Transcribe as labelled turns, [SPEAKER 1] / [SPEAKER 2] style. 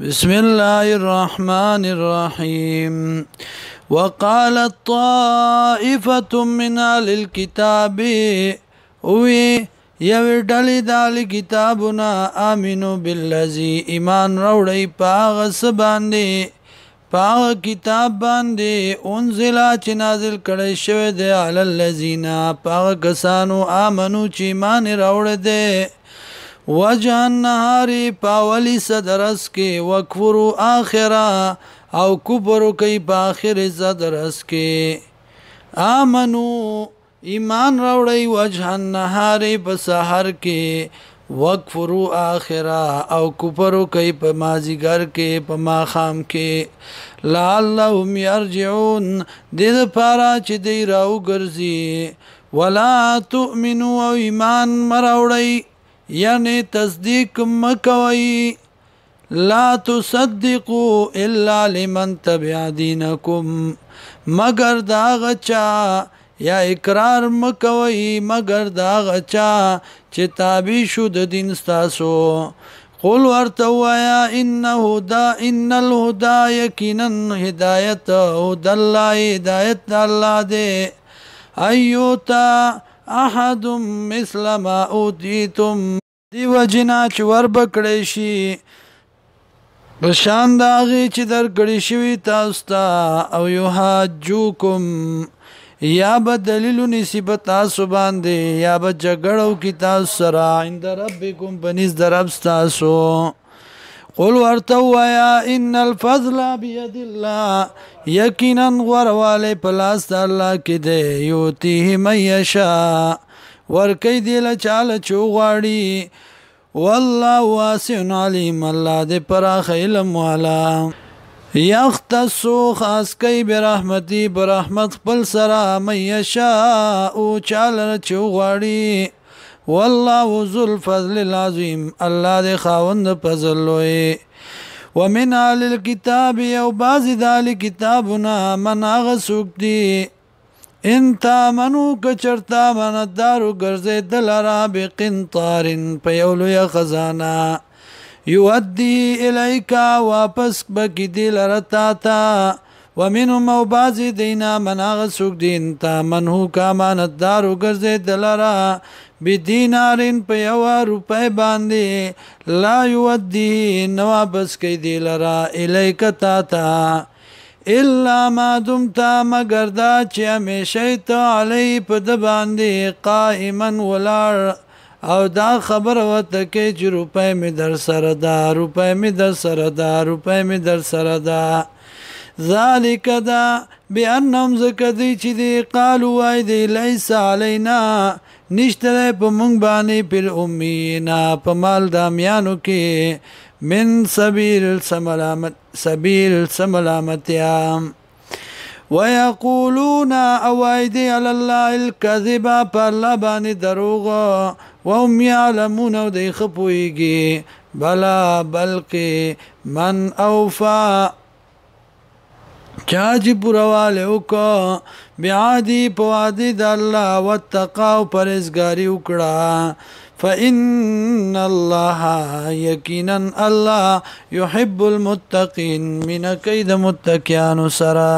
[SPEAKER 1] بسم الله الرحمن الرحيم وقالت طائفة من أهل الكتاب وی یو ډلې د اهل کتابنا آمنو بالذي ایمان راوړی پاغه سباندې پاغه کتاب باندې انزل چې نازل کړي شوی دی علی الذین پاغه کسانو آمنو چې ایمان راوړی دی وجه النهار پاولی صدرس کې وکفرو آخرا او کفرو کوي په آخر صدرس کې آمنو ایمان راوړی وجه النهار په سحر کې وکفرو آخرا او کفرو کوي په مازیګر کې په ماخام کې لعلهم يرجعون د لپاره چې دی راو ګرځي ولا تؤمنوا ایمان مراوړی یعنی تصدیق مکوئی لا تصدقوا الا لمن تبع دینکم مگر دا غچا یا اقرار مکوئی مگر دا غچا چې تابع شو د دین ستاسو قل ورتوایا ان الهدى یقینا هدایت هدى الله هدایت الله دے ایوتا احد مثل ما اوتیتم دی وجنا چې ور بکړی شي بشان داغي چې در کړی شوی تاسو ته او یحاجوکم یا به دلیل نسبت تاسو باندې یا به جګړو کی تاسو سره عند ربکم بنز درب تاسو قل ورتوایا ان الفضل بيد الله یقینا غرواله پلاس الله کې دی یوتیه من یشاء ورکی دی له چاله چوغاړي والله واسع علیم الله دې پراخ علم والا یختص خاص کوي برحمتي برحمت خپل سره من یشاء او چاله چوغاړي والله ذو الفضل العظیم الله دې خاوند فضل لوی ومن اهل الكتاب او بعض ذال کتابنا من اغسوک دی انت منو کچرتا من دارو گرزه دلرا بقنطار پیولو یا خزانا یودی الیکا واپس بکی دلرتا تا ومنهم او بعض دینا من اغسوک دی انت منو کامانت دارو گرزه دلرا بدینارین په یو روپے باندې لا یودی نو واپس کی دی لرا الیک تا تا الا ما دمت مگر دا چې همیشه ته علی په د باندې قائما ولار او دا خبر وته کې چې روپے می در سره دا روپے می در سره دا روپے می در سره دا ذالک دا بانهم زکدی چې دی قالوا وای دی لیس علینا نشته په مونږ باندې پر امینا په مال دامیانو کې من سبیل سملامتیا ويقولون اوایدی علی الله الكذب فالله باندې دروغ وهم يعلمون دی خپويږي بلا بلکې من اوفا چاچی پورواله وکا بیعادی پوادی دا اللہ واتقاو پرزگاری اکڑا فإن الله یقینا اللہ يحب المتقین من کید متقیان سرا